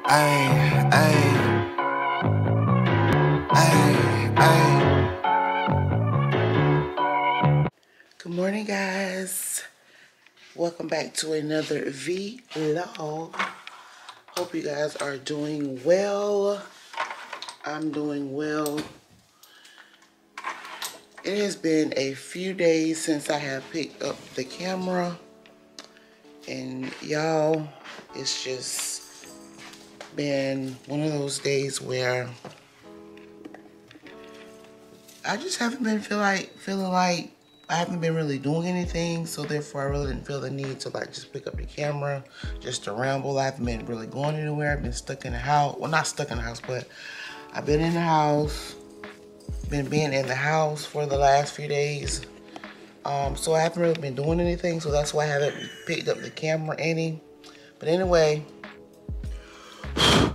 Ay, ay, ay, ay. Good morning, guys. Welcome back to another vlog. Hope you guys are doing well. I'm doing well. It has been a few days since I have picked up the camera. And y'all, it's just been one of those days where I just haven't been feeling like I haven't been really doing anything, so therefore I really didn't feel the need to like just pick up the camera just to ramble. I haven't been really going anywhere. I've been stuck in the house. Well, not stuck in the house, but I've been in the house. Been being in the house for the last few days. So I haven't really been doing anything, so that's why I haven't picked up the camera any. But anyway, I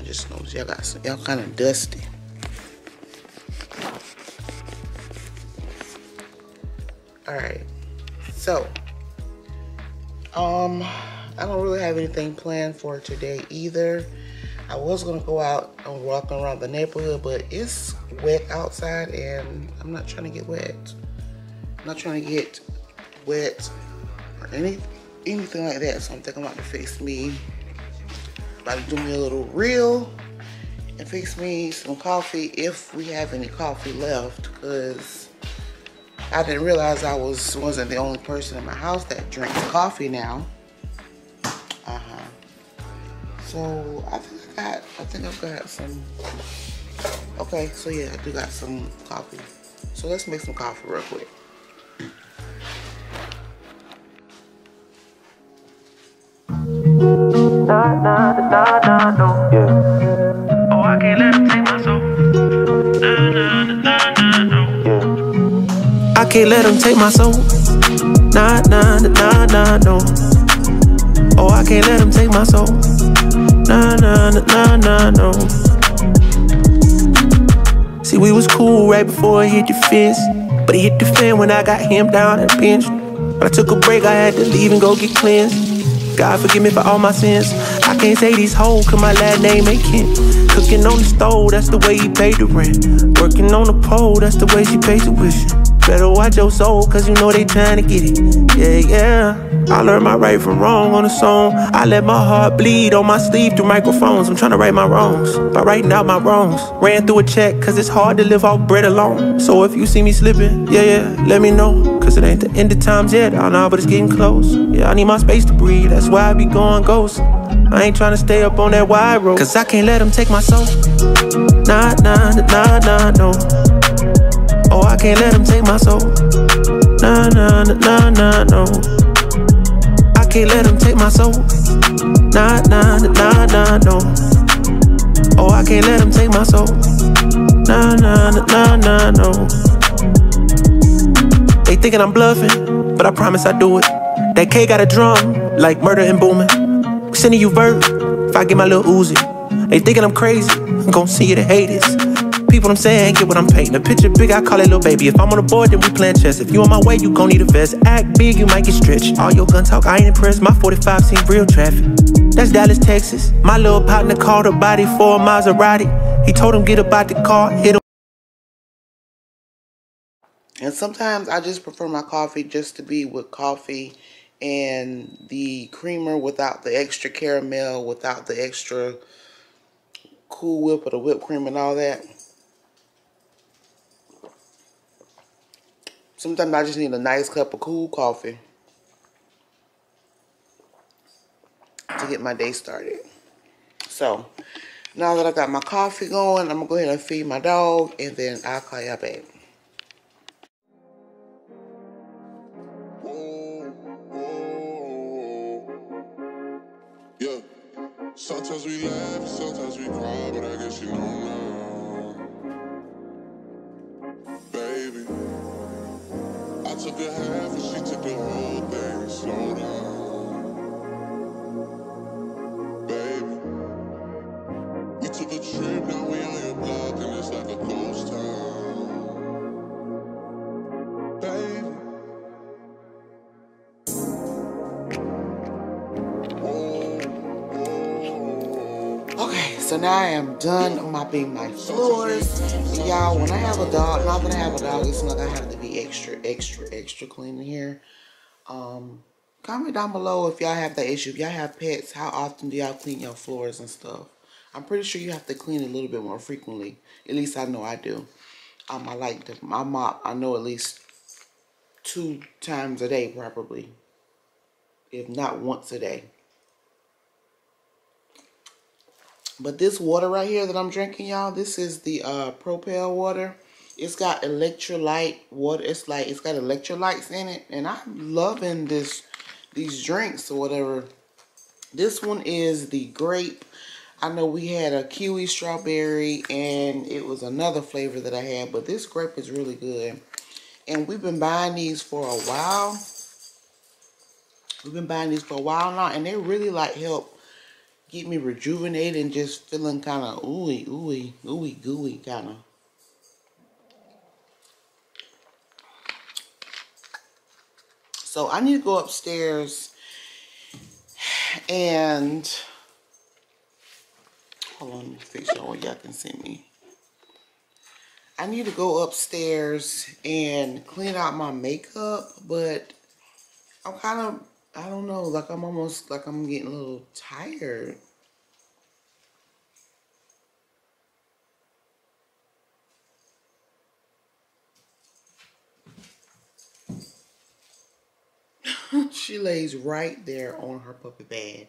just noticed y'all kind of dusty. Alright, so I don't really have anything planned for today either. I was gonna go out and walk around the neighborhood, but it's wet outside and I'm not trying to get wet. I'm not trying to get wet or anything like that, so I'm thinking about to fix me, about to do me a little reel and fix me some coffee if we have any coffee left, because I didn't realize I wasn't the only person in my house that drinks coffee now. So I think I've got some. Okay, so yeah, I do got some coffee. So let's make some coffee real quick. Nah, no. Yeah. Oh, I can't let him take my soul. No. Yeah. I can't let him take my soul. Nah, no. Oh, I can't let him take my soul. Nah, no. See, we was cool right before it hit the fence, but it hit the fan when I got him down and benched. But I took a break, I had to leave and go get cleansed. God forgive me for all my sins. I can't say these hoes, cause my last name ain't Kent. Cooking on the stove, that's the way he paid the rent. Working on the pole, that's the way she pays tuition. Better watch your soul, cause you know they trying to get it. Yeah. I learned my right from wrong on a song. I let my heart bleed on my sleeve through microphones. I'm trying to right my wrongs by writing out my wrongs. Ran through a check, cause it's hard to live off bread alone. So if you see me slipping, yeah, let me know. Cause it ain't the end of times yet, I know, but it's getting close. Yeah, I need my space to breathe, that's why I be going ghost. I ain't trying to stay up on that wide road, cause I can't let him take my soul. Nah, no. Oh, I can't let him take my soul. Nah, no. I can't let him take my soul. Nah, no. Oh, I can't let him take my soul. Nah, no. They thinking I'm bluffing, but I promise I do it. That K got a drum, like murder and booming. Sending you verb, if I get my little Uzi. They thinking I'm crazy, I'm gon' see you to hate this. People I'm saying, get what I'm painting. A picture big, I call it little baby. If I'm on the board, then we playing chess. If you on my way, you gon' need a vest. Act big, you might get stretched. All your gun talk, I ain't impressed. My 45 seen real traffic. That's Dallas, Texas. My little partner called her body for a Maserati. He told him get about the car, hit him. And sometimes I just prefer my coffee just to be with coffee and the creamer without the extra caramel, without the extra Cool Whip or the whipped cream and all that. Sometimes I just need a nice cup of cool coffee to get my day started. So, now that I got my coffee going, I'm going to go ahead and feed my dog, and then I'll call y'all back. Yeah, sometimes we laugh, sometimes we cry, but I guess you know now. Baby, I took a half and she took the whole thing. Slow down. Baby, we took a trip, now we on your block and it's like a ghost town. Baby, whoa. So now I am done mopping my floors. Y'all, when I have a dog, not that I have a dog, it's not gonna have to be extra clean in here. Comment down below if y'all have that issue. If y'all have pets, how often do y'all clean your floors and stuff? I'm pretty sure you have to clean it a little bit more frequently. At least I know I do. I like my mop, I know at least 2 times a day probably. If not once a day. But this water right here that I'm drinking, y'all, this is the Propel water. It's got electrolyte water. It's got electrolytes in it. And I'm loving these drinks or whatever. This one is the grape. I know we had a kiwi strawberry and it was another flavor that I had. But this grape is really good. And we've been buying these for a while. We've been buying these for a while now. And they really like help get me rejuvenated and just feeling kind of ooey gooey kind of. So I need to go upstairs and hold on, let me fix y'all where y'all can see me. I need to go upstairs and clean out my makeup, but I'm kind of, I don't know, like I'm almost like I'm getting a little tired. She lays right there on her puppy bed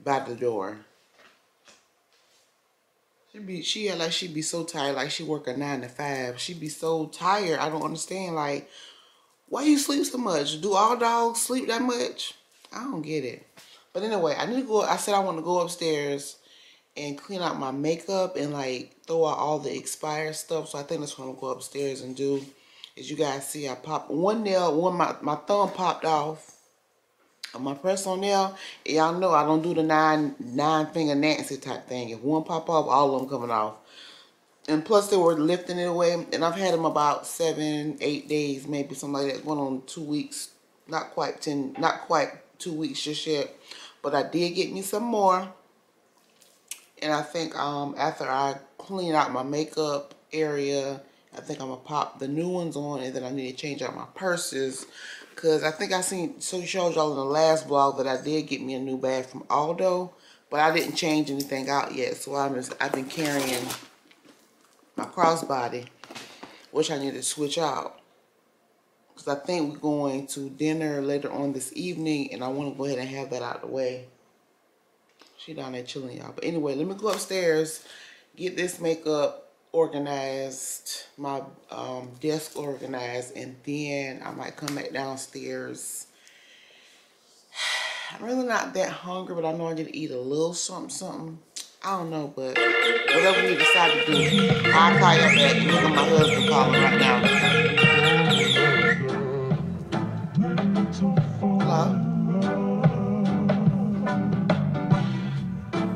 by the door. She act like she be so tired, like she work a 9 to 5. She be so tired. I don't understand, like, why you sleep so much? Do all dogs sleep that much? I don't get it. But anyway, I need to go. I said I want to go upstairs and clean out my makeup and like throw out all the expired stuff. So I think that's what I'm gonna go upstairs and do. As you guys see, I popped one nail. My thumb popped off on my press-on nail. Y'all know I don't do the nine finger Nancy type thing. If one pop off, all of them coming off. And plus they were lifting it away. And I've had them about 7, 8 days, maybe something like that. Going on 2 weeks. Not quite 2 weeks just yet. But I did get me some more. And I think after I clean out my makeup area, I think I'm going to pop the new ones on. And then I need to change out my purses. Because I think I showed y'all in the last vlog that I did get me a new bag from Aldo. But I didn't change anything out yet. So I've been carrying my crossbody, which I need to switch out. Because I think we're going to dinner later on this evening. And I want to go ahead and have that out of the way. She down there chilling, y'all. But anyway, let me go upstairs, get this makeup organized, my desk organized, and then I might come back downstairs. I'm really not that hungry, but I know I need to eat a little something. I don't know, but whatever we decide to do, I'll call you back. Look at my husband calling right now. Hello?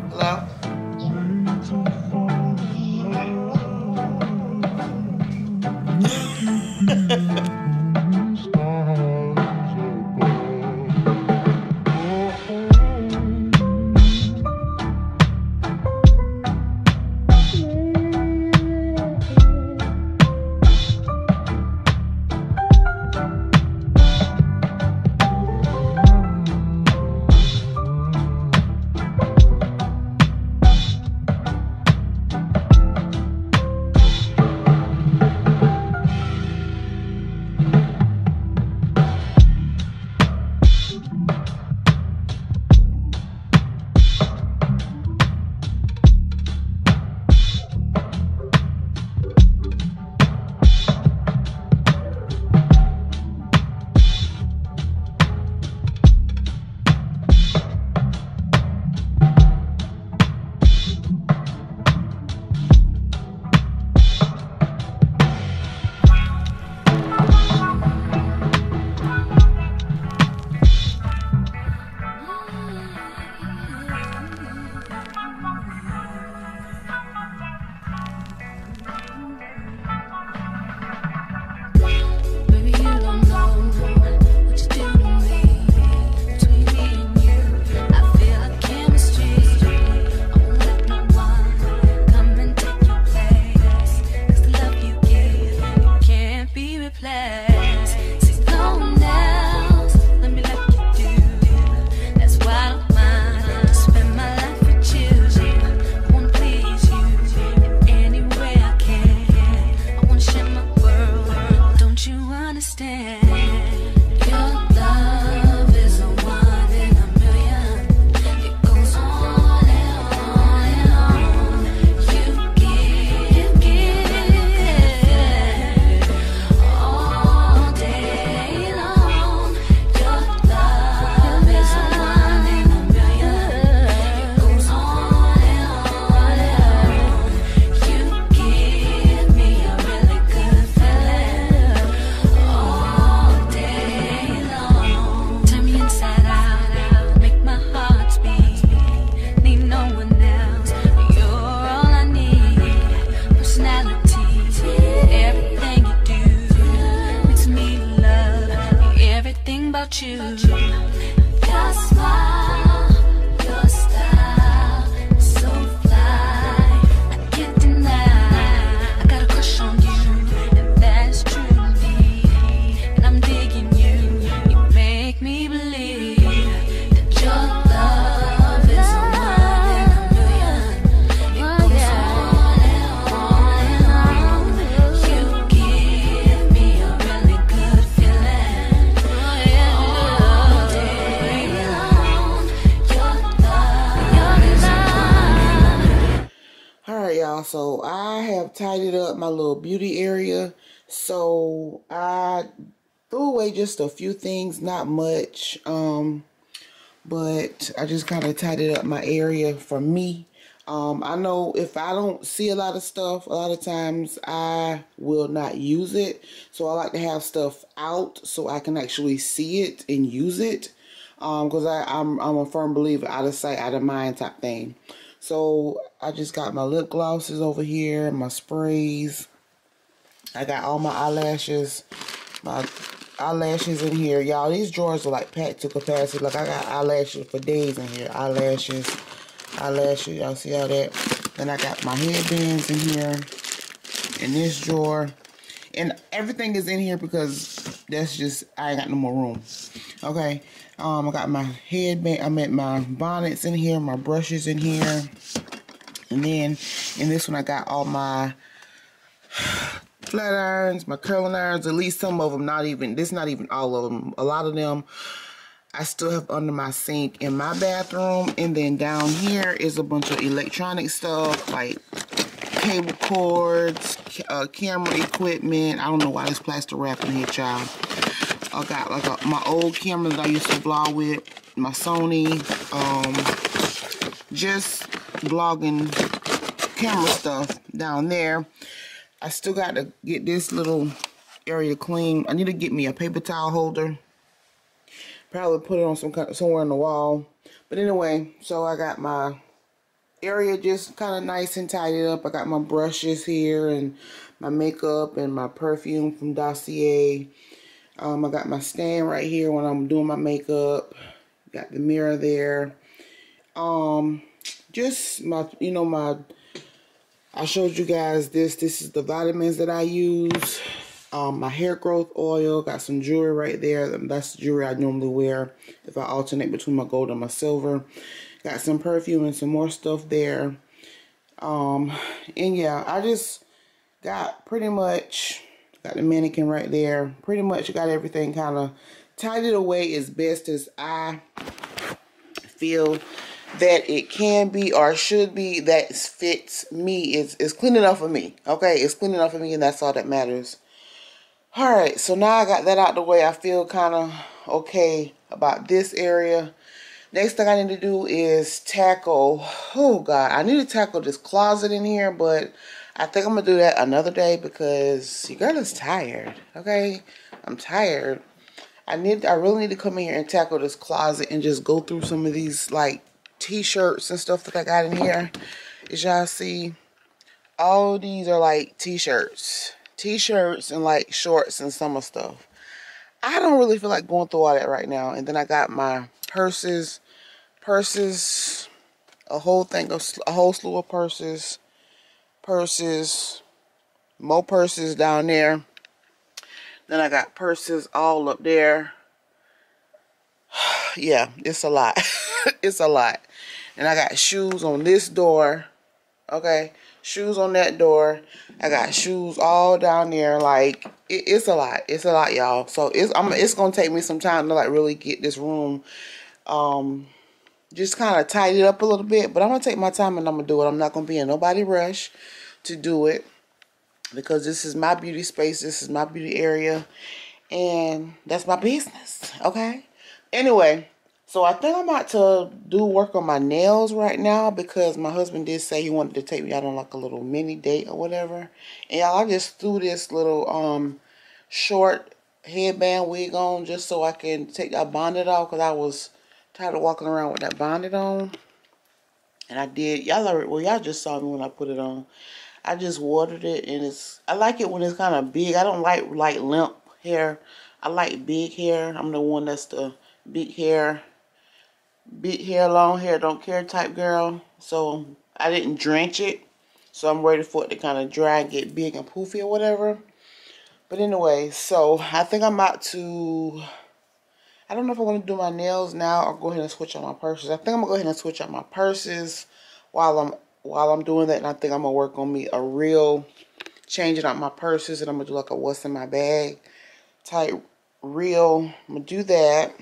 Hello? y'all, so I have tidied up my little beauty area. So I threw away just a few things, not much, but I just kind of tidied up my area for me. I know if I don't see a lot of stuff, a lot of times I will not use it. So I like to have stuff out so I can actually see it and use it. Because I'm a firm believer, out of sight, out of mind type thing. So I just got my lip glosses over here, my sprays. I got all my eyelashes in here. Y'all, these drawers are like packed to capacity. Like, I got eyelashes for days in here. Eyelashes. Y'all see all that? Then I got my headbands in here, in this drawer. And everything is in here because that's just, I ain't got no more room. Okay. I got my headband, my bonnets in here, my brushes in here. And then in this one, I got all my flat irons, my curling irons, at least some of them, not even all of them. A lot of them I still have under my sink in my bathroom. And then down here is a bunch of electronic stuff like cable cords, camera equipment. I don't know why there's plastic wrap in here, child. I got like my old camera that I used to vlog with, my Sony, just vlogging camera stuff down there. I still got to get this little area clean. I need to get me a paper towel holder. Probably put it on somewhere on the wall. But anyway, so I got my area just kind of nice and tidied up. I got my brushes here and my makeup and my perfume from Dossier. I got my stand right here when I'm doing my makeup. Got the mirror there. Just my, I showed you guys this. This is the vitamins that I use. My hair growth oil. Got some jewelry right there. That's the jewelry I normally wear if I alternate between my gold and my silver. Got some perfume and some more stuff there. And yeah, I just got pretty much, got the mannequin right there. Pretty much got everything kind of tidied away as best as I feel that it can be or should be, that fits me. It's clean enough for me. Okay, it's clean enough for me, and that's all that matters. Alright, so now I got that out the way. I feel kind of okay about this area. Next thing I need to do is tackle, oh God, I need to tackle this closet in here, but I think I'm going to do that another day because your girl is tired, okay? I'm tired. I really need to come in here and tackle this closet and just go through some of these, like, t-shirts and stuff that I got in here. As y'all see, all these are, like, t-shirts. T-shirts and, like, shorts and summer stuff. I don't really feel like going through all that right now. And then I got my purses, a whole slew of purses, more purses down there. Then I got purses all up there. Yeah, it's a lot. It's a lot. And I got shoes on this door. Okay, shoes on that door. I got shoes all down there. Like, it's a lot. It's a lot, y'all. So it's gonna take me some time to like really get this room just kind of tidy it up a little bit. But I'm gonna take my time and I'm gonna do it. I'm not gonna be in nobody rush to do it because this is my beauty space. This is my beauty area, and that's my business. Okay. Anyway. So I think I'm about to do work on my nails right now because my husband did say he wanted to take me out on like a little mini date or whatever. And y'all, I just threw this little short headband wig on just so I can take that bonnet off because I was tired of walking around with that bonnet on. And I did. Y'all just saw me when I put it on. I just watered it, and I like it when it's kind of big. I don't like limp hair. I like big hair. I'm the one that's the big hair, long hair, don't care type girl. So I didn't drench it. So I'm ready for it to kind of dry and get big and poofy or whatever. But anyway, so I think I'm about to, I don't know if I want to do my nails now or go ahead and switch out my purses. I think I'm going to go ahead and switch out my purses while I'm doing that. And I think I'm going to work on me a real, changing out my purses. And I'm going to do like a what's in my bag type reel. I'm going to do that.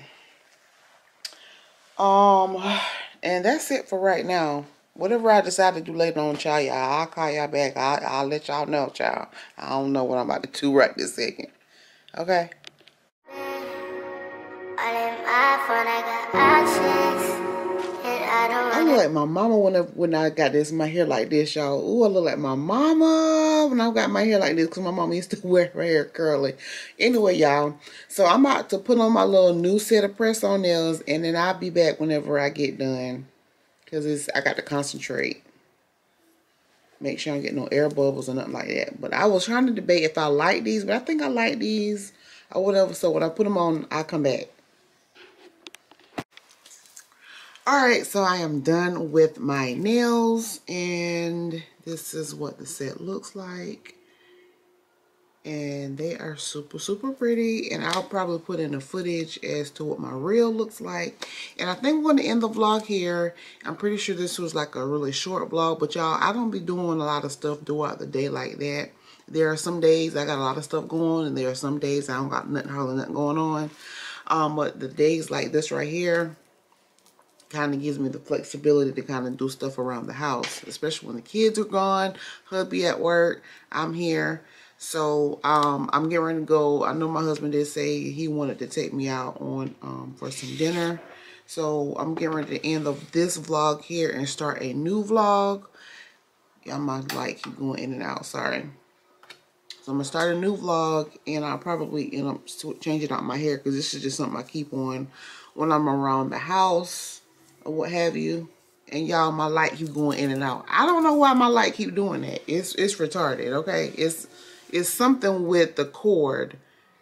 And that's it for right now. Whatever I decide to do later on, child, y'all, I'll call y'all back. I'll let y'all know, child. I don't know what I'm about to do right this second. Okay? I look like my mama when I got this my hair like this, y'all. Ooh, I look like my mama when I got my hair like this because my mama used to wear her hair curly. Anyway, y'all, so I'm about to put on my little new set of press-on nails, and then I'll be back whenever I get done because I got to concentrate. Make sure I don't get no air bubbles or nothing like that. But I was trying to debate if I like these, but I think I like these or whatever. So when I put them on, I'll come back. Alright, so I am done with my nails, and this is what the set looks like. And they are super, super pretty, and I'll probably put in the footage as to what my reel looks like. And I think we're going to end the vlog here. I'm pretty sure this was like a really short vlog, but y'all, I don't be doing a lot of stuff throughout the day like that. There are some days I got a lot of stuff going on, and there are some days I don't got hardly nothing going on. But the days like this right here kind of gives me the flexibility to kind of do stuff around the house, especially when the kids are gone, hubby at work, I'm here. So I'm getting ready to go. I know my husband did say he wanted to take me out on for some dinner, so I'm getting ready to end this vlog here and start a new vlog. Yeah, my light keep going in and out, sorry. So I'm gonna start a new vlog, and I'll probably end up changing out my hair because this is just something I keep on when I'm around the house or what have you. And y'all, my light keep going in and out. I don't know why my light keep doing that. It's retarded, okay? It's something with the cord,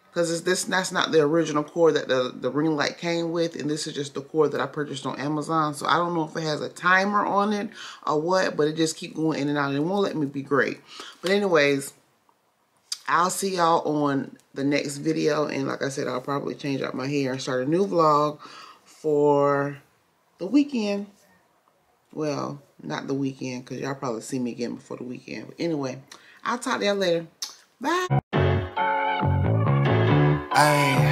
because that's not the original cord that the ring light came with, and this is just the cord that I purchased on Amazon. So I don't know if it has a timer on it or what, but it just keep going in and out. It won't let me be great. But anyways, I'll see y'all on the next video, and like I said, I'll probably change out my hair and start a new vlog for the weekend. Well, not the weekend, because y'all probably see me again before the weekend. But anyway, I'll talk to y'all later. Bye. Ay.